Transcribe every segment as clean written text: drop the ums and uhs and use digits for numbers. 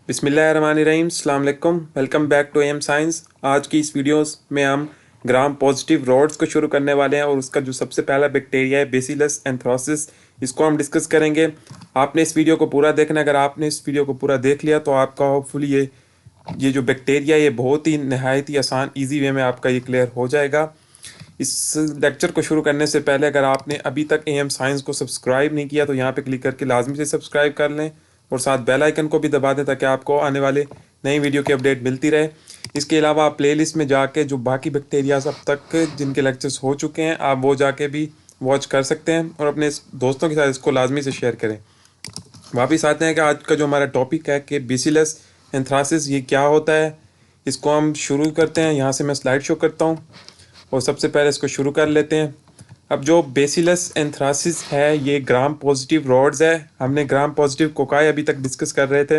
बिस्मिल्लाहिर्रहमानिर्रहीम, अस्सलाम वालेकुम। Welcome back to M Science. आज की इस वीडियोस में हम ग्राम पॉजिटिव रॉड्स को शुरू करने वाले हैं और उसका जो सबसे पहला बैक्टीरिया है बेसिलस एंथ्रासिस, इसको हम डिस्कस करेंगे। आपने इस वीडियो को पूरा देखना है। अगर आपने इस वीडियो को पूरा देख लिया तो आपका होपफुली ये जो बैक्टीरिया ये बहुत ही नहायत ही आसान ईजी वे में आपका ये क्लियर हो जाएगा। इस लेक्चर को शुरू करने से पहले अगर आपने अभी तक एम साइंस को सब्सक्राइब नहीं किया तो यहाँ पे क्लिक करके लाजमी से सब्सक्राइब कर लें और साथ बेल आइकन को भी दबा दें ताकि आपको आने वाले नई वीडियो की अपडेट मिलती रहे। इसके अलावा आप प्लेलिस्ट में जाके जो बाकी बैक्टीरियाज अब तक जिनके लेक्चर्स हो चुके हैं आप वो जाके भी वॉच कर सकते हैं और अपने दोस्तों के साथ इसको लाजमी से शेयर करें। वापिस आते हैं कि आज का जो हमारा टॉपिक है कि बेसिलस एंथ्रासिस ये क्या होता है, इसको हम शुरू करते हैं। यहाँ से मैं स्लाइड शो करता हूँ और सबसे पहले इसको शुरू कर लेते हैं। अब जो बेसिलस एंथ्रासिस है ये ग्राम पॉजिटिव रॉड्स है। हमने ग्राम पॉजिटिव कोकाई अभी तक डिस्कस कर रहे थे,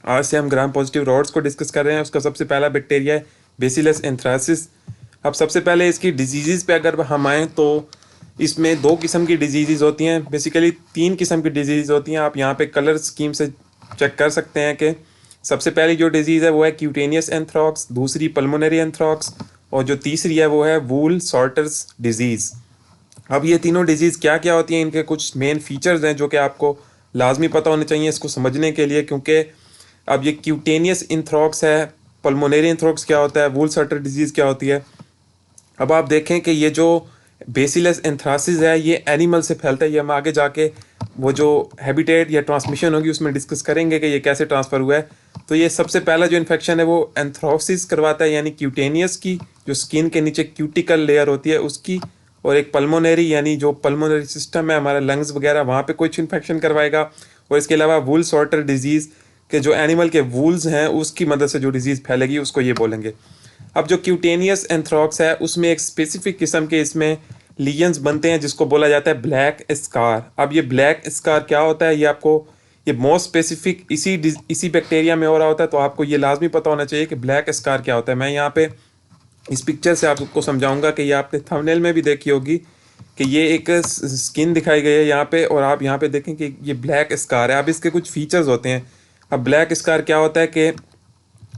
आज से हम ग्राम पॉजिटिव रॉड्स को डिस्कस कर रहे हैं। उसका सबसे पहला बैक्टीरिया है बेसिलस एंथ्रासिस। अब सबसे पहले इसकी डिजीज़ पे अगर हम आएँ तो इसमें दो किस्म की डिजीज़ होती हैं, बेसिकली तीन किस्म की डिजीज़ होती हैं। आप यहाँ पे कलर स्कीम से चेक कर सकते हैं कि सबसे पहली जो डिजीज़ है वो है क्यूटेनियस एंथ्रॉक्स, दूसरी पल्मोनरी एंथ्रॉक्स और जो तीसरी है वो है वूल सॉर्टर्स डिजीज़। अब ये तीनों डिजीज़ क्या क्या होती हैं, इनके कुछ मेन फीचर्स हैं जो कि आपको लाजमी पता होने चाहिए इसको समझने के लिए, क्योंकि अब ये क्यूटेनियस एंथ्रॉक्स है, पल्मोनरी एंथ्रॉक्स क्या होता है, वूल सॉर्टर डिजीज़ क्या होती है। अब आप देखें कि ये जो बेसिलस एंथ्रासिस है ये एनिमल से फैलता है। ये हम आगे जाके वो जो हैबिटेट या ट्रांसमिशन होगी उसमें डिस्कस करेंगे कि ये कैसे ट्रांसफ़र हुआ है। तो ये सबसे पहला जो इन्फेक्शन है वो एंथ्रोसिस करवाता है, यानी क्यूटेनियस की जो स्किन के नीचे क्यूटिकल लेयर होती है उसकी, और एक पल्मोनरी यानी जो पल्मोनरी सिस्टम है हमारा लंग्स वगैरह वहाँ पे कुछ इन्फेक्शन करवाएगा। और इसके अलावा वूल सॉर्टर डिजीज़ के जो एनिमल के वूल्स हैं उसकी मदद से जो डिजीज़ फैलेगी उसको ये बोलेंगे। अब जो क्यूटेनियस एंथ्रॉक्स है उसमें एक स्पेसिफिक किस्म के इसमें लीजन्स बनते हैं जिसको बोला जाता है ब्लैक स्कार। अब ये ब्लैक स्कार क्या होता है ये आपको ये मोस्ट स्पेसिफिक इसी बैक्टीरिया में हो रहा होता है, तो आपको ये लाजमी पता होना चाहिए कि ब्लैक स्कार क्या होता है। मैं यहाँ पे इस पिक्चर से आपको समझाऊंगा कि ये आपने थंबनेल में भी देखी होगी कि ये एक स्किन दिखाई गई है यहाँ पे, और आप यहाँ पे देखें कि ये ब्लैक स्कार है। अब इसके कुछ फीचर्स होते हैं। अब ब्लैक स्कार क्या होता है कि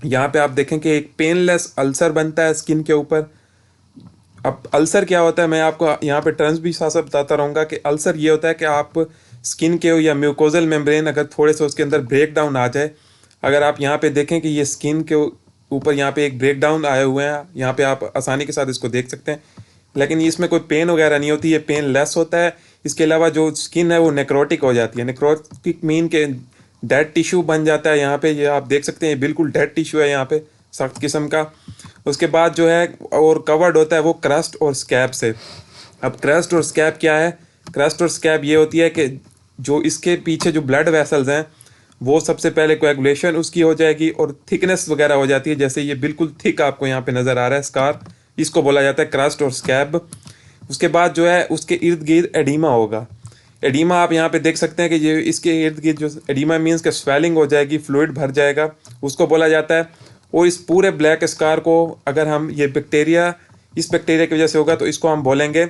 यहाँ पे आप देखें कि एक पेनलेस अल्सर बनता है स्किन के ऊपर। अब अल्सर क्या होता है मैं आपको यहाँ पे टर्म्स भी साथ साथ बताता रहूँगा कि अल्सर ये होता है कि आप स्किन के या म्यूकोजल मेम्ब्रेन अगर थोड़े से उसके अंदर ब्रेक डाउन आ जाए, अगर आप यहाँ पे देखें कि ये स्किन के ऊपर यहाँ पे एक ब्रेक डाउन आए हुए हैं, यहाँ पे आप आसानी के साथ इसको देख सकते हैं, लेकिन इसमें कोई पेन वगैरह नहीं होती, ये पेन लेस होता है। इसके अलावा जो स्किन है वो नेक्रोटिक हो जाती है। नेक्रोटिक मीन के डेड टिश्यू बन जाता है। यहाँ पे ये आप देख सकते हैं बिल्कुल डेड टिश्यू है यहाँ पे सख्त किस्म का। उसके बाद जो है और कवर्ड होता है वो क्रस्ट और स्कैब से। अब क्रस्ट और स्कैब क्या है, क्रस्ट और स्कैब ये होती है कि जो इसके पीछे जो ब्लड वेसल्स हैं वो सबसे पहले कोएगुलेशन उसकी हो जाएगी और थिकनेस वगैरह हो जाती है, जैसे ये बिल्कुल थिक आपको यहाँ पे नज़र आ रहा है स्कार, इसको बोला जाता है क्रस्ट और स्कैब। उसके बाद जो है उसके इर्द गिर्द एडीमा होगा। एडीमा आप यहाँ पे देख सकते हैं कि ये इसके इर्द गिर्द जो एडीमा मीन्स के स्वेलिंग हो जाएगी, फ्लूइड भर जाएगा, उसको बोला जाता है। और इस पूरे ब्लैक स्कार को अगर हम ये बैक्टीरिया इस बैक्टीरिया की वजह से होगा तो इसको हम बोलेंगे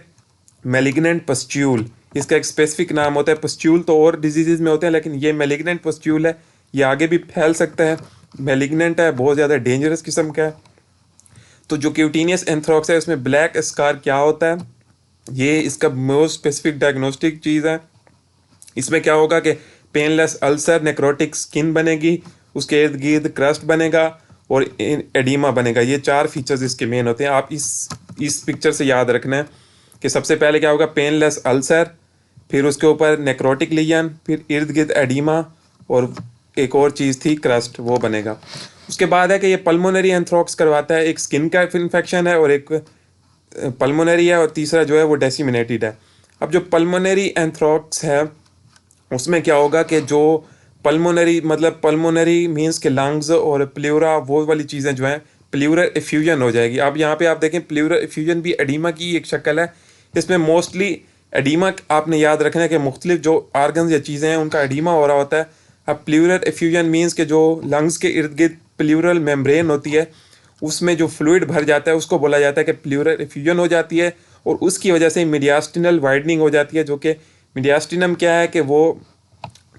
मैलिग्नेंट पस्ट्यूल। इसका एक स्पेसिफिक नाम होता है। पस्ट्यूल तो और डिजीज़ में होते हैं लेकिन ये मैलिग्नेंट पस्ट्यूल है, ये आगे भी फैल सकता है। मैलिग्नेंट है, बहुत ज़्यादा डेंजरस किस्म का है। तो जो क्यूटेनियस एंथ्रॉक्स है उसमें ब्लैक स्कार क्या होता है, ये इसका मोस्ट स्पेसिफिक डायग्नोस्टिक चीज़ है। इसमें क्या होगा कि पेनलेस अल्सर, नेक्रोटिक स्किन बनेगी, उसके इर्द गिर्द क्रस्ट बनेगा और एडीमा बनेगा। ये चार फीचर्स इसके मेन होते हैं। आप इस पिक्चर से याद रखना है कि सबसे पहले क्या होगा पेनलेस अल्सर, फिर उसके ऊपर नेक्रोटिक लीजन, फिर इर्द गिर्द एडीमा और एक और चीज़ थी क्रस्ट, वो बनेगा। उसके बाद है कि ये पल्मोनरी एंथ्रॉक्स करवाता है, एक स्किन का इन्फेक्शन है और एक पल्मोनरी है, और तीसरा जो है वो डेसिमिनेटेड है। अब जो पल्मोनरी एंथ्रॉक्स है उसमें क्या होगा कि जो पल्मोनरी मतलब पल्मोनरी मीन्स के लंग्स और प्ल्यूरा वो वाली चीज़ें जो हैं प्ल्यूरल एफ्यूजन हो जाएगी। अब यहाँ पे आप देखें प्ल्यूरल एफ्यूजन भी एडीमा की एक शक्ल है। इसमें मोस्टली एडीमा आपने याद रखना है कि मुख्तलिफ जो आर्गन्स या चीज़ें हैं उनका एडीमा हो रहा होता है। अब प्ल्यूरल एफ्यूजन मीन्स के जो लंग्स के इर्द गिर्द प्ल्यूरल मेम्ब्रेन होती है उसमें जो फ्लूइड भर जाता है उसको बोला जाता है कि प्ल्यूरल एफ्यूजन हो जाती है, और उसकी वजह से मीडियास्टिनल वाइडनिंग हो जाती है। जो कि मीडियास्टिनम क्या है कि वो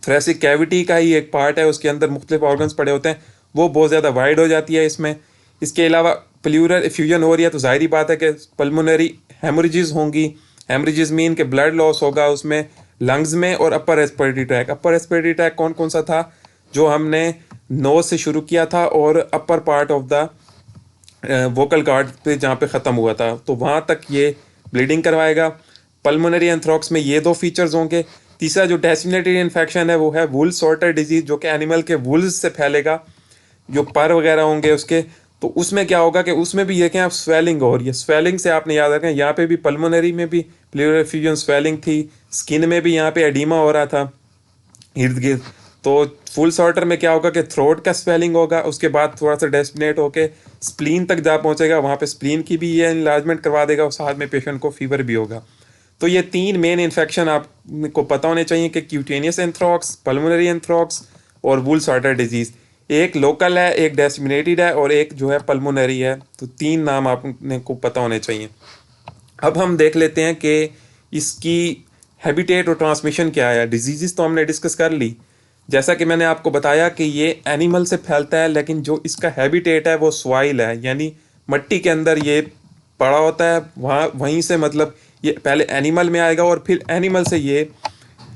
थोरेसिक कैविटी का ही एक पार्ट है, उसके अंदर मुख्तलिफ ऑर्गन्स पड़े होते हैं, वो बहुत ज़्यादा वाइड हो जाती है इसमें। इसके अलावा प्लूरल एफ्यूजन हो रही है तो जाहिर बात है कि पल्मोनरी हेमरेजेस होंगी। हेमरेजेस मीन के ब्लड लॉस होगा उसमें लंग्स में। और upper respiratory tract, upper respiratory tract कौन कौन सा था जो हमने नोज से शुरू किया था और upper part of the vocal card पे जहाँ पे ख़त्म हुआ था, तो वहाँ तक ये ब्लीडिंग करवाएगा। पल्मोनरी एंथ्रॉक्स में ये दो फीचर्स होंगे। तीसरा जो डिसेमिनेटेड इन्फेक्शन है वो है वुल सॉर्टर डिजीज, जो कि एनिमल के वुल्स से फैलेगा, जो पर वगैरह होंगे उसके। तो उसमें क्या होगा कि उसमें भी देखें आप स्वेलिंग हो रही है। स्वेलिंग से आपने याद रखें, यहाँ पे भी पल्मोनरी में भी प्लूरल एफ्यूजन स्वेलिंग थी, स्किन में भी यहाँ पे एडीमा हो रहा था इर्द गिर्द। तो फुल सॉर्टर में क्या होगा कि थ्रोट का स्वेलिंग होगा, उसके बाद थोड़ा सा डेस्पिनेट होके स्प्लीन तक जा पहुंचेगा, वहाँ पे स्प्लीन की भी ये इन्लार्जमेंट करवा देगा और साथ में पेशेंट को फीवर भी होगा। तो ये तीन मेन इन्फेक्शन आपको पता होने चाहिए कि क्यूटेनियस एंथ्रॉक्स, पल्मोनरी एंथ्रॉक्स और वुल सॉर्टर डिजीज़। एक लोकल है, एक डिसेमिनेटेड है और एक जो है पल्मोनरी है। तो तीन नाम आपने को पता होने चाहिए। अब हम देख लेते हैं कि इसकी हैबिटेट और ट्रांसमिशन क्या है। डिजीज़ तो हमने डिस्कस कर ली। जैसा कि मैंने आपको बताया कि ये एनिमल से फैलता है, लेकिन जो इसका हैबिटेट है वो सॉइल है, यानी मिट्टी के अंदर ये पड़ा होता है। वहीं से मतलब ये पहले एनिमल में आएगा और फिर एनिमल से ये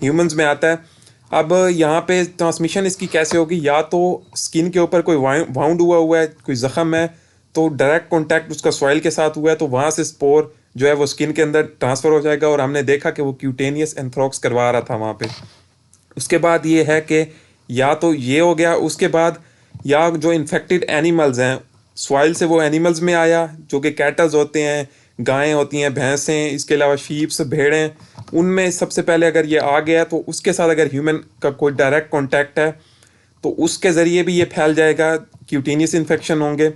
ह्यूमंस में आता है। अब यहाँ पे ट्रांसमिशन इसकी कैसे होगी, या तो स्किन के ऊपर कोई वाउंड हुआ है, कोई ज़ख़म है, तो डायरेक्ट कॉन्टैक्ट उसका सॉइल के साथ हुआ है, तो वहाँ से स्पोर जो है वो स्किन के अंदर ट्रांसफ़र हो जाएगा। और हमने देखा कि वो क्यूटेनियस एंथ्रॉक्स करवा रहा था वहाँ पे। उसके बाद ये है कि या तो ये हो गया, उसके बाद या जो इन्फेक्टेड एनिमल्स हैं सॉइल से वो एनिमल्स में आया, जो कि कैटल्स होते हैं, गायें होती हैं, भैंसें, इसके अलावा शीप्स, भेड़ें, उनमें सबसे पहले अगर ये आ गया तो उसके साथ अगर ह्यूमन का कोई डायरेक्ट कॉन्टैक्ट है तो उसके ज़रिए भी ये फैल जाएगा, क्यूटेनियस इन्फेक्शन होंगे।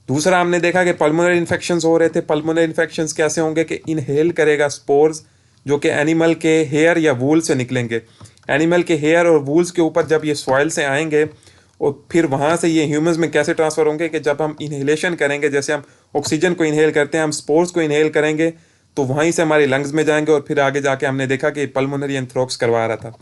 दूसरा हमने देखा कि पल्मोनरी इन्फेक्शंस हो रहे थे। पल्मोनरी इन्फेक्शंस कैसे होंगे कि इनहेल करेगा स्पोर्स, जो कि एनिमल के हेयर या वूल से निकलेंगे। एनिमल के हेयर और वूल्स के ऊपर जब ये सॉइल से आएंगे और फिर वहाँ से ये ह्यूमंस में कैसे ट्रांसफ़र होंगे कि जब हम इनहेलेशन करेंगे, जैसे हम ऑक्सीजन को इनहेल करते हैं, हम स्पोर्स को इनहेल करेंगे तो वहीं से हमारे लंग्स में जाएंगे और फिर आगे जाके हमने देखा कि पल्मोनरी एंथ्रॉक्स करवा रहा था।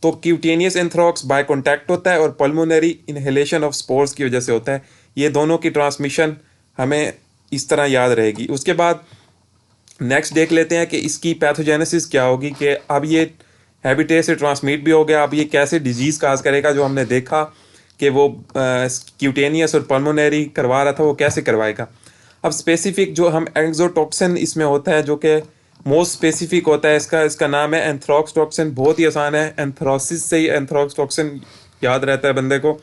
तो क्यूटेनियस एंथ्रॉक्स बाय कॉन्टैक्ट होता है और पल्मोनरी इनहेलेशन ऑफ स्पोर्स की वजह से होता है। ये दोनों की ट्रांसमिशन हमें इस तरह याद रहेगी। उसके बाद नेक्स्ट देख लेते हैं कि इसकी पैथोजेनेसिस क्या होगी, कि अब ये हैबिटेट से ट्रांसमिट भी हो गया, अब ये कैसे डिजीज़ काज करेगा। जो हमने देखा कि वो क्यूटेनियस और पल्मोनरी करवा रहा था, वो कैसे करवाएगा। अब स्पेसिफिक जो हम एक्सोटॉक्सिन इसमें होता है, जो कि मोस्ट स्पेसिफिक होता है, इसका नाम है एंथ्रॉक्स टॉक्सिन। बहुत ही आसान है, एंथ्रोसिस से ही एंथ्रॉक्स टॉक्सिन याद रहता है बंदे को।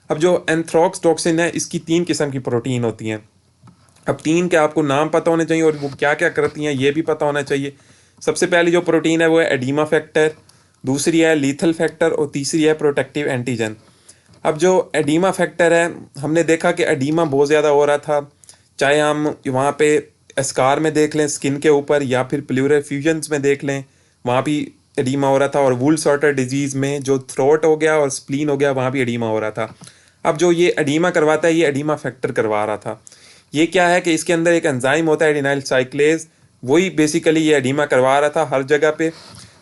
अब जो एंथ्रॉक्स टॉक्सिन है, इसकी 3 किस्म की प्रोटीन होती हैं। अब 3 के आपको नाम पता होने चाहिए और वो क्या क्या करती हैं ये भी पता होना चाहिए। सबसे पहली जो प्रोटीन है वो है एडीमा फैक्टर, दूसरी है लीथल फैक्टर और तीसरी है प्रोटेक्टिव एंटीजन। अब जो एडीमा फैक्टर है, हमने देखा कि एडीमा बहुत ज़्यादा हो रहा था, चाहे हम वहाँ पे एस्कार में देख लें स्किन के ऊपर, या फिर प्लूरल फ्यूजन्स में देख लें, वहाँ भी एडीमा हो रहा था। और वुल सॉर्टर डिजीज़ में जो थ्रोट हो गया और स्प्लीन हो गया, वहाँ भी एडीमा हो रहा था। अब जो ये एडीमा करवाता है, ये एडीमा फैक्टर करवा रहा था। ये क्या है कि इसके अंदर एक एंजाइम होता है एडिनाइल साइक्लेज, वही बेसिकली ये एडीमा करवा रहा था हर जगह पे।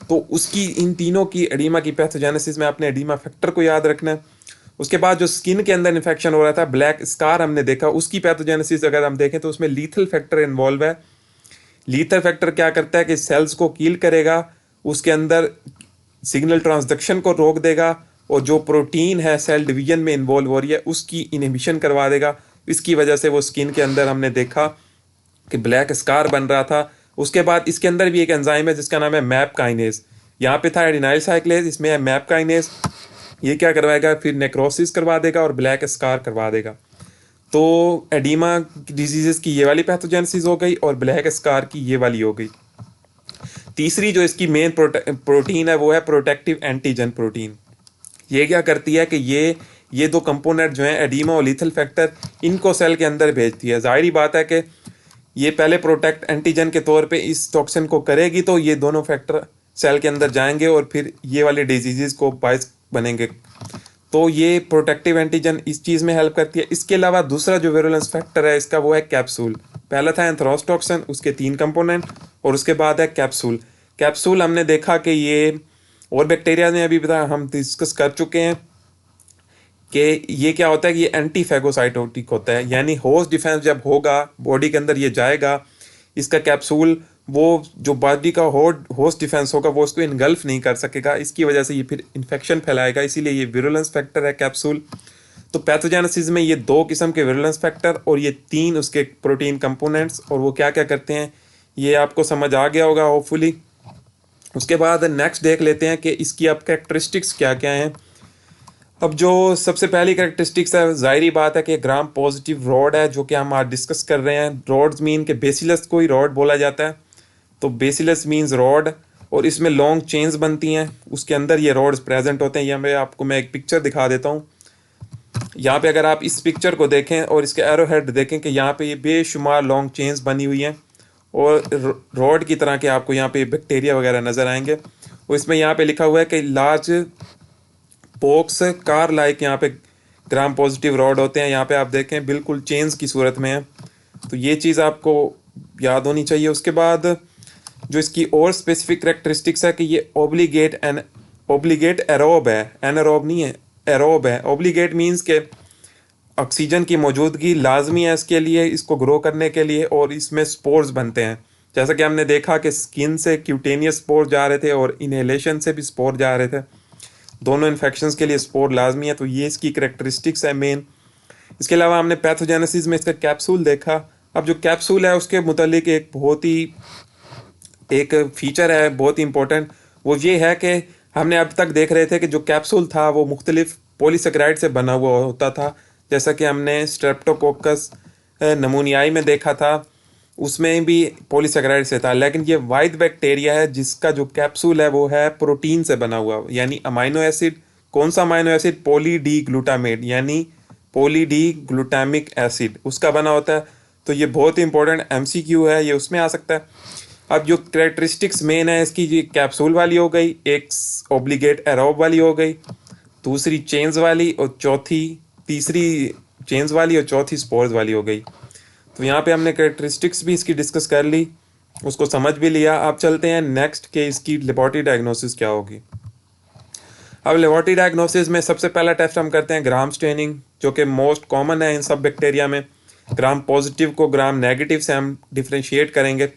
तो उसकी इन तीनों की एडीमा की पैथोजेनेसिस में आपने एडीमा फैक्टर को याद रखना है। उसके बाद जो स्किन के अंदर इन्फेक्शन हो रहा था, ब्लैक स्कार हमने देखा, उसकी पैथोजेनेसिस अगर हम देखें तो उसमें लीथल फैक्टर इन्वॉल्व है। लीथल फैक्टर क्या करता है कि सेल्स को किल करेगा, उसके अंदर सिग्नल ट्रांसडक्शन को रोक देगा, और जो प्रोटीन है सेल डिवीजन में इन्वॉल्व हो रही है उसकी इनहिबिशन करवा देगा। इसकी वजह से वो स्किन के अंदर हमने देखा कि ब्लैक स्कार बन रहा था। उसके बाद इसके अंदर भी एक एंजाइम है जिसका नाम है मैप काइनेज। यहाँ पे था एडिनाइल साइक्लेज, इसमें है मैप काइनेज। ये क्या करवाएगा, फिर नेक्रोसिस करवा देगा और ब्लैक स्कार करवा देगा। तो एडीमा डिजीजेस की ये वाली पैथोजेनेसिस हो गई और ब्लैक स्कार की ये वाली हो गई। तीसरी जो इसकी मेन प्रोटीन है वो है प्रोटेक्टिव एंटीजन प्रोटीन। ये क्या करती है कि ये दो कंपोनेंट जो हैं एडीमा और लीथल फैक्टर, इनको सेल के अंदर भेजती है। जाहिर बात है कि ये पहले प्रोटेक्ट एंटीजन के तौर पे इस टॉक्सिन को करेगी, तो ये दोनों फैक्टर सेल के अंदर जाएंगे और फिर ये वाले डिजीज़ को बायस बनेंगे। तो ये प्रोटेक्टिव एंटीजन इस चीज़ में हेल्प करती है। इसके अलावा दूसरा जो विरुलेंस फैक्टर है इसका वो है कैप्सूल। पहला था एंथ्रॉक्स टॉक्सिन, उसके 3 कंपोनेंट, और उसके बाद है कैप्सूल। कैप्सूल हमने देखा कि ये और बैक्टीरिया में अभी बता हम डिस्कस कर चुके हैं कि ये क्या होता है कि ये एंटी फैगोसाइटोटिक होता है, यानी होस्ट डिफेंस जब होगा बॉडी के अंदर ये जाएगा, इसका कैप्सूल वो जो बॉडी का होस्ट डिफेंस होगा वो उसको इनगल्फ नहीं कर सकेगा, इसकी वजह से ये फिर इन्फेक्शन फैलाएगा, इसीलिए ये विरुलेंस फैक्टर है कैप्सूल। तो पैथोजेनेसिस में ये 2 किस्म के विरुलेंस फैक्टर और ये 3 उसके प्रोटीन कंपोनेंट्स और वो क्या क्या करते हैं ये आपको समझ आ गया होगा होपफुली। उसके बाद नेक्स्ट देख लेते हैं कि इसकी अब कैरेक्टरिस्टिक्स क्या क्या हैं। अब जो सबसे पहली कैरेक्टरिस्टिक्स है, जाहिर बात है कि ग्राम पॉजिटिव रॉड है जो कि हम आज डिस्कस कर रहे हैं। रॉड्स मीन के बेसिलस को ही रॉड बोला जाता है, तो बेसिलस मीन्स रॉड, और इसमें लॉन्ग चेन्स बनती हैं, उसके अंदर ये रॉड्स प्रेजेंट होते हैं। यहाँ पे आपको मैं एक पिक्चर दिखा देता हूँ। यहाँ पे अगर आप इस पिक्चर को देखें और इसके एरो हेड देखें कि यहाँ पे ये बेशुमार लॉन्ग चेन्स बनी हुई हैं और रॉड की तरह के आपको यहाँ पे बैक्टीरिया वगैरह नज़र आएंगे। और इसमें यहाँ पे लिखा हुआ है कि लार्ज पोक्स कार लाइक यहाँ पे ग्राम पॉजिटिव रॉड होते हैं। यहाँ पे आप देखें बिल्कुल चेन्स की सूरत में है, तो ये चीज़ आपको याद होनी चाहिए। उसके बाद जो इसकी और स्पेसिफिक करेक्टरिस्टिक्स है कि ये ओब्लिगेट एरोब है, एनारोब नहीं है, एरोब है। ओब्लिगेट मीन्स के ऑक्सीजन की मौजूदगी लाजमी है इसके लिए, इसको ग्रो करने के लिए, और इसमें स्पोर्स बनते हैं। जैसा कि हमने देखा कि स्किन से क्यूटेनियस स्पोर जा रहे थे और इनहेलेशन से भी स्पोर जा रहे थे, दोनों इन्फेक्शंस के लिए स्पोर लाजमी है, तो ये इसकी करेक्टरिस्टिक्स है मेन। इसके अलावा हमने पैथोजेनेसिस में इसका कैप्सूल देखा। अब जो कैप्सूल है उसके मुतालिक एक फीचर है बहुत ही इंपॉर्टेंट, वो ये है कि हमने अब तक देख रहे थे कि जो कैप्सूल था वो मुख्तलिफ पॉलीसेकेराइड से बना हुआ होता था, जैसा कि हमने स्ट्रेप्टोकोकस नमूनियाई में देखा था, उसमें भी पॉलीसेकेराइड से था। लेकिन ये वाइड बैक्टीरिया है जिसका जो कैप्सूल है वो है प्रोटीन से बना हुआ, यानी अमाइनो एसिड। कौन सा amino acid? Poly D glutamate, यानी पॉली डी ग्लूटामिक एसिड, उसका बना होता है। तो ये बहुत ही इंपॉर्टेंट एमसीक्यू है, ये उसमें आ सकता है। अब जो करेक्टरिस्टिक्स मेन है इसकी, ये कैप्सूल वाली हो गई, एक ओब्लिगेट एरोब वाली हो गई, दूसरी चेन्स वाली, और तीसरी चेन्स वाली और चौथी स्पोर्स वाली हो गई। तो यहाँ पे हमने करेक्टरिस्टिक्स भी इसकी डिस्कस कर ली, उसको समझ भी लिया। अब चलते हैं नेक्स्ट के इसकी लेबोरेटरी डायग्नोसिस क्या होगी। अब लेबोरेटरी डायग्नोसिस में सबसे पहला टेस्ट हम करते हैं ग्राम स्टेनिंग, जो कि मोस्ट कॉमन है इन सब बैक्टीरिया में। ग्राम पॉजिटिव को ग्राम नेगेटिव से हम डिफ्रेंशिएट करेंगे।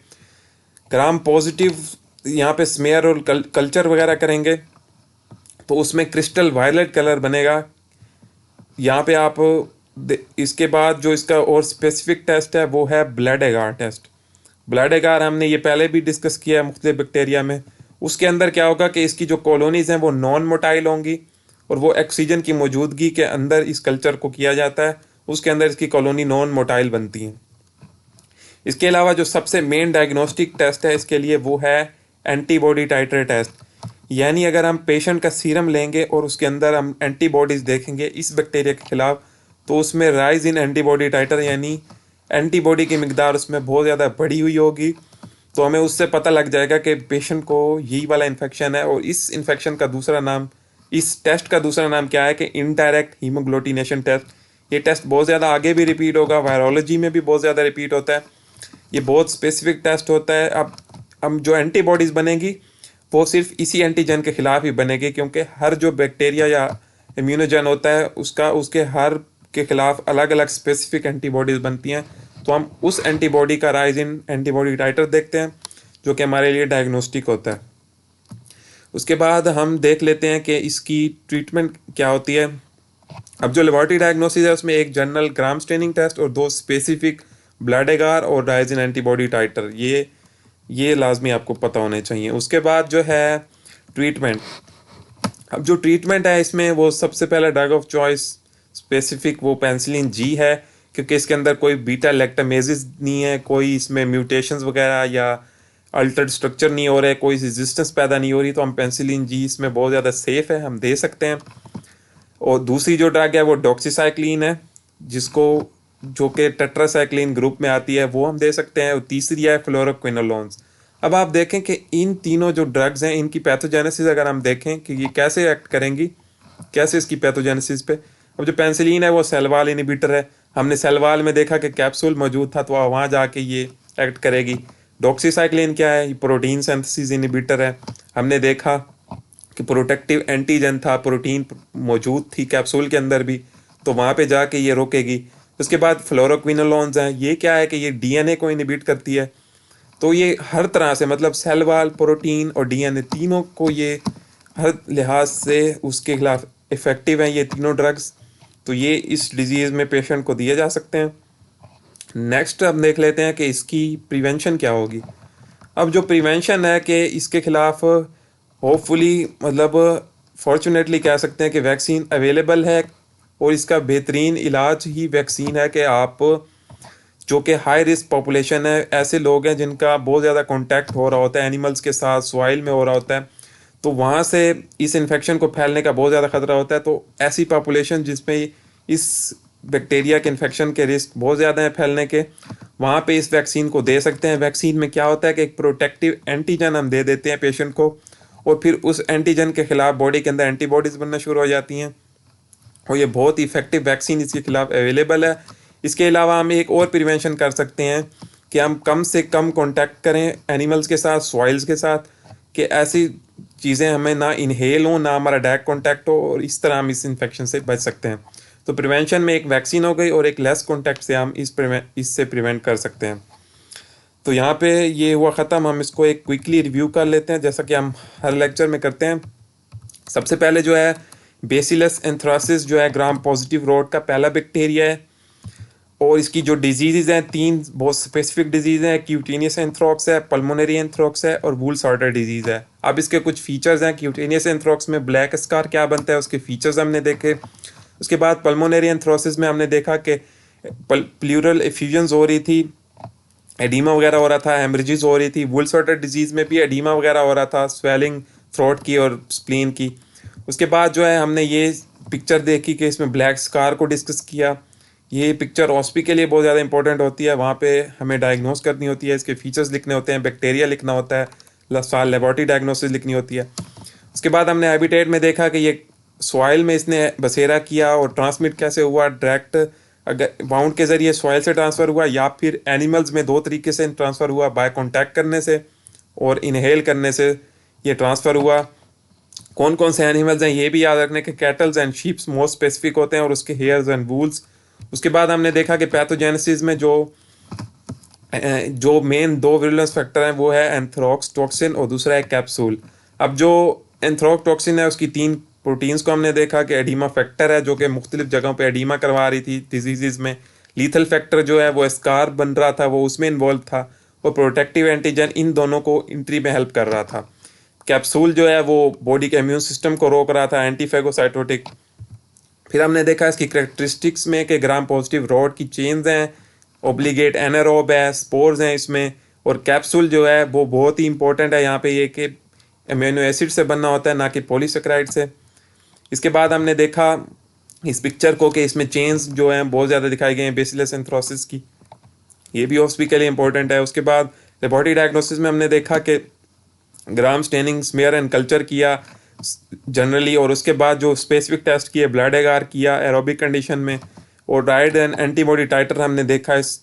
ग्राम पॉजिटिव यहाँ पे स्मेयर और कल्चर वगैरह करेंगे तो उसमें क्रिस्टल वायलेट कलर बनेगा। यहाँ पे आप इसके बाद जो इसका और स्पेसिफिक टेस्ट है वो है ब्लड एगार टेस्ट। ब्लड एगार हमने ये पहले भी डिस्कस किया है मुख्तलिफ बैक्टीरिया में। उसके अंदर क्या होगा कि इसकी जो कॉलोनीज़ हैं वो नॉन मोटाइल होंगी और वो ऑक्सीजन की मौजूदगी के अंदर इस कल्चर को किया जाता है, उसके अंदर इसकी कॉलोनी नॉन मोटाइल बनती हैं। इसके अलावा जो सबसे मेन डायग्नोस्टिक टेस्ट है इसके लिए वो है एंटीबॉडी टाइटर टेस्ट, यानी अगर हम पेशेंट का सीरम लेंगे और उसके अंदर हम एंटीबॉडीज़ देखेंगे इस बैक्टीरिया के खिलाफ, तो उसमें राइज इन एंटीबॉडी टाइटर, यानी एंटीबॉडी की मिकदार उसमें बहुत ज़्यादा बढ़ी हुई होगी। तो हमें उससे पता लग जाएगा कि पेशेंट को यही वाला इन्फेक्शन है। और इस इन्फेक्शन का दूसरा नाम, इस टेस्ट का दूसरा नाम क्या है कि इनडायरेक्ट हीमोग्लोटिनेशन टेस्ट। ये टेस्ट बहुत ज़्यादा आगे भी रिपीट होगा, वायरोलॉजी में भी बहुत ज़्यादा रिपीट होता है। ये बहुत स्पेसिफिक टेस्ट होता है। अब हम जो एंटीबॉडीज़ बनेगी वो सिर्फ इसी एंटीजन के खिलाफ ही बनेगी, क्योंकि हर जो बैक्टीरिया या इम्यूनोजन होता है उसके हर के खिलाफ अलग अलग स्पेसिफिक एंटीबॉडीज़ बनती हैं। तो हम उस एंटीबॉडी का राइज इन एंटीबॉडी टाइटर देखते हैं जो कि हमारे लिए डायग्नोस्टिक होता है। उसके बाद हम देख लेते हैं कि इसकी ट्रीटमेंट क्या होती है। अब जो लेबोरेटरी डायग्नोसिस है उसमें एक जनरल ग्राम स्टेनिंग टेस्ट और 2 स्पेसिफिक ब्लड एगार और राइज इन एंटीबॉडी टाइटर, ये लाजमी आपको पता होने चाहिए। उसके बाद जो है ट्रीटमेंट, अब जो ट्रीटमेंट है इसमें वो सबसे पहला ड्रग ऑफ चॉइस स्पेसिफिक वो पेनिसिलिन जी है, क्योंकि इसके अंदर कोई बीटा लैक्टामेजिस नहीं है, कोई इसमें म्यूटेशंस वगैरह या अल्टर्ड स्ट्रक्चर नहीं हो रहे, कोई रेजिस्टेंस पैदा नहीं हो रही, तो हम पेनिसिलिन जी इसमें बहुत ज़्यादा सेफ है, हम दे सकते हैं। और दूसरी जो ड्रग है वो डॉक्सीसाइक्लिन है, जो कि टेट्रासाइक्लिन ग्रुप में आती है, वो हम दे सकते हैं। और तीसरी है फ्लोरोक्विनोलोन्स। अब आप देखें कि इन तीनों जो ड्रग्स हैं इनकी पैथोजेनेसिस अगर हम देखें कि ये कैसे एक्ट करेंगी, कैसे इसकी पैथोजेनेसिस पे। अब जो पेनिसिलिन है वो सेल वॉल इनहिबिटर है, हमने सेल वॉल में देखा कि कैप्सूल मौजूद था तो वहाँ जाके ये एक्ट करेगी। डॉक्सीसाइक्लिन क्या है? ये प्रोटीन सिंथेसिस इनहिबिटर है, हमने देखा कि प्रोटेक्टिव एंटीजन था, प्रोटीन मौजूद थी कैप्सूल के अंदर भी, तो वहाँ पे जाके ये रोकेगी। उसके बाद फ्लोरोक्विनोलोन्स हैं, ये क्या है कि ये डीएनए को इनहिबिट करती है। तो ये हर तरह से मतलब सेल वाल, प्रोटीन और डीएनए तीनों को ये हर लिहाज से उसके खिलाफ इफ़ेक्टिव हैं ये तीनों ड्रग्स। तो ये इस डिजीज़ में पेशेंट को दिए जा सकते हैं। नेक्स्ट अब देख लेते हैं कि इसकी प्रिवेंशन क्या होगी। अब जो प्रिवेंशन है कि इसके खिलाफ होपफुली मतलब फॉर्चुनेटली कह सकते हैं कि वैक्सीन अवेलेबल है, और इसका बेहतरीन इलाज ही वैक्सीन है कि आप जो कि हाई रिस्क पॉपुलेशन है, ऐसे लोग हैं जिनका बहुत ज़्यादा कांटेक्ट हो रहा होता है एनिमल्स के साथ, सॉइल में हो रहा होता है, तो वहाँ से इस इन्फेक्शन को फैलने का बहुत ज़्यादा खतरा होता है। तो ऐसी पॉपुलेशन जिसमें इस बैक्टीरिया के इन्फेक्शन के रिस्क बहुत ज़्यादा है फैलने के, वहाँ पे इस वैक्सीन को दे सकते हैं। वैक्सीन में क्या होता है कि एक प्रोटेक्टिव एंटीजन हम दे देते हैं पेशेंट को, और फिर उस एंटीजन के खिलाफ बॉडी के अंदर एंटीबॉडीज़ बनना शुरू हो जाती हैं, और ये बहुत इफेक्टिव वैक्सीन इसके खिलाफ अवेलेबल है। इसके अलावा हम एक और प्रिवेंशन कर सकते हैं कि हम कम से कम कांटेक्ट करें एनिमल्स के साथ, सॉइल्स के साथ, कि ऐसी चीज़ें हमें ना इनहेल हो, ना हमारा डायरेक्ट कांटेक्ट हो, और इस तरह हम इस इन्फेक्शन से बच सकते हैं। तो प्रिवेंशन में एक वैक्सीन हो गई, और एक लेस कांटेक्ट से हम इससे प्रिवेंट कर सकते हैं। तो यहाँ पे ये हुआ ख़त्म। हम इसको एक क्विकली रिव्यू कर लेते हैं जैसा कि हम हर लेक्चर में करते हैं। सबसे पहले जो है बेसिलस एंथ्रासिस जो है ग्राम पॉजिटिव रोड का पहला बैक्टीरिया है, और इसकी जो डिजीज़ हैं तीन बहुत स्पेसिफिक डिजीज़ हैं। क्यूटेनियस एंथ्रॉक्स है, पल्मोनरी एंथ्रॉक्स है, और वूल सॉर्टर डिजीज़ है। अब इसके कुछ फीचर्स हैं। क्यूटेनियस एंथ्रॉक्स में ब्लैक स्कार क्या बनता है, उसके फीचर्स हमने देखे। उसके बाद पल्मोनरी एंथ्रोसिस में हमने देखा कि प्लूरल एफ्यूजन्स हो रही थी, एडीमा वगैरह हो रहा था, हेमरेजेस हो रही थी। वूल सॉर्टर डिजीज़ में भी एडीमा वगैरह हो रहा था, स्वेलिंग थ्रोट की और स्प्लीन की। उसके बाद जो है हमने ये पिक्चर देखी कि इसमें ब्लैक स्कार को डिस्कस किया। ये पिक्चर ऑस्पी के लिए बहुत ज़्यादा इंपॉर्टेंट होती है। वहाँ पे हमें डायग्नोस करनी होती है, इसके फीचर्स लिखने होते हैं, बैक्टीरिया लिखना होता है, लेबॉरेटरी डायग्नोसिस लिखनी होती है। उसके बाद हमने हैबिटेट में देखा कि ये सॉइल में इसने बसेरा किया, और ट्रांसमिट कैसे हुआ, डायरेक्ट अगर बाउंड के ज़रिए सॉइल से ट्रांसफ़र हुआ, या फिर एनिमल्स में दो तरीके से ट्रांसफ़र हुआ, बाय कॉन्टैक्ट करने से और इनहेल करने से ये ट्रांसफ़र हुआ। कौन कौन से एनिमल्स हैं ये भी याद रखने के, kettles and sheeps most specific होते हैं, और उसके हेयर्स एंड वूल्स। उसके बाद हमने देखा कि पैथोजेनेसिस में जो मेन दो विरुलेंस फैक्टर हैं वो है एंथ्रॉक्स टॉक्सिन और दूसरा है कैप्सूल। अब जो एंथ्रॉक्स टॉक्सिन है उसकी तीन प्रोटीन्स को हमने देखा कि एडीमा फैक्टर है जो कि मुख्तलिफ जगहों पे एडीमा करवा रही थी डिजीज़ में। लीथल फैक्टर जो है वो स्कार बन रहा था, वो उसमें इन्वॉल्व था, और प्रोटेक्टिव एंटीजन इन दोनों को एंट्री में हेल्प कर रहा था। कैप्सूल जो है वो बॉडी के इम्यून सिस्टम को रोक रहा था, एंटीफेगोसाइटोटिक। फिर हमने देखा इसकी करेक्टरिस्टिक्स में कि ग्राम पॉजिटिव रॉड की चेन्स हैं, ओब्लिगेट एनारोब है, स्पोर्स हैं इसमें, और कैप्सूल जो है वो बहुत ही इंपॉर्टेंट है यहाँ पे, ये कि अमीनो एसिड से बनना होता है ना कि पॉलीसेकेराइड से। इसके बाद हमने देखा इस पिक्चर को कि इसमें चेन्स जो हैं बहुत ज़्यादा दिखाई गई हैं बेसिलस एंथ्रोसिस की, ये भी ऑस्पी के लिए इंपॉर्टेंट है। उसके बाद लेबॉरेटरी डायग्नोसिस में हमने देखा कि gram staining smear and culture किया जनरली, और उसके बाद जो स्पेसिफिक टेस्ट किए ब्लड एगार किया एरोबिक कंडीशन में, और राइड एंड एंटीबॉडी टाइटर हमने देखा इस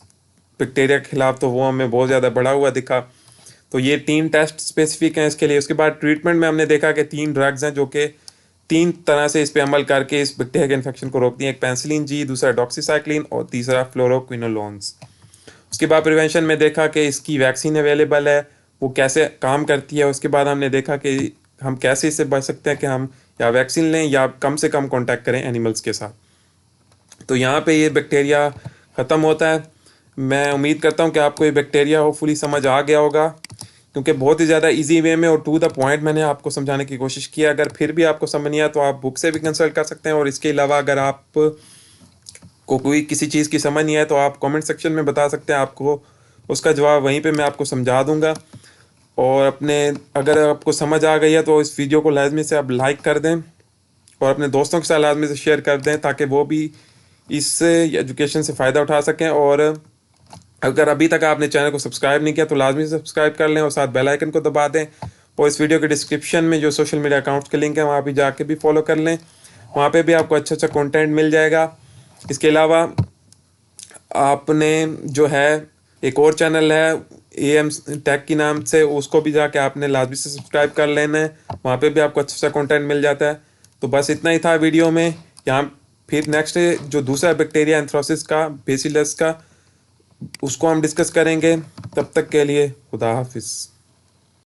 बैक्टीरिया के खिलाफ, तो वो हमें बहुत ज़्यादा बढ़ा हुआ दिखा। तो ये तीन टेस्ट स्पेसिफिक हैं इसके लिए। उसके बाद ट्रीटमेंट में हमने देखा कि तीन ड्रग्स हैं जो कि तीन तरह से इस पर अमल करके इस बैक्टीरिया के इन्फेक्शन को रोकती हैं। एक पेंसिलिन जी, दूसरा डॉक्सीसाइक्लिन, और तीसरा फ्लोरोक्विनोलोन्स। उसके बाद प्रिवेंशन में देखा कि इसकी वैक्सीन अवेलेबल है, वो कैसे काम करती है। उसके बाद हमने देखा कि हम कैसे इससे बच सकते हैं कि हम या वैक्सीन लें या कम से कम कांटेक्ट करें एनिमल्स के साथ। तो यहाँ पे ये बैक्टीरिया ख़त्म होता है। मैं उम्मीद करता हूँ कि आपको ये बैक्टीरिया होपफुली समझ आ गया होगा, क्योंकि बहुत ही ज़्यादा इजी वे में और टू द पॉइंट मैंने आपको समझाने की कोशिश की। अगर फिर भी आपको समझ नहीं आया तो आप बुक से भी कंसल्ट कर सकते हैं, और इसके अलावा अगर आप को कोई किसी चीज़ की समझ नहीं आए तो आप कमेंट सेक्शन में बता सकते हैं, आपको उसका जवाब वहीं पे मैं आपको समझा दूंगा। और अगर आपको समझ आ गई है तो इस वीडियो को लाजमी से आप लाइक कर दें, और अपने दोस्तों के साथ लाजमी से शेयर कर दें, ताकि वो भी इस एजुकेशन से फ़ायदा उठा सकें। और अगर अभी तक आपने चैनल को सब्सक्राइब नहीं किया तो लाजमी से सब्सक्राइब कर लें, और साथ बेल आइकन को दबा दें। और इस वीडियो के डिस्क्रिप्शन में जो सोशल मीडिया अकाउंट्स के लिंक हैं वहाँ भी जाके भी फॉलो कर लें, वहाँ पे भी आपको अच्छा अच्छा कंटेंट मिल जाएगा। इसके अलावा आपने जो है एक और चैनल है AM टेक की नाम से, उसको भी जाके आपने लाजमी से सब्सक्राइब कर लेना है। वहाँ पे भी आपको अच्छा सा कंटेंट मिल जाता है। तो बस इतना ही था वीडियो में। यहाँ फिर नेक्स्ट जो दूसरा बैक्टीरिया एंथ्रासिस का, बेसिलस का, उसको हम डिस्कस करेंगे। तब तक के लिए खुदा हाफिज़।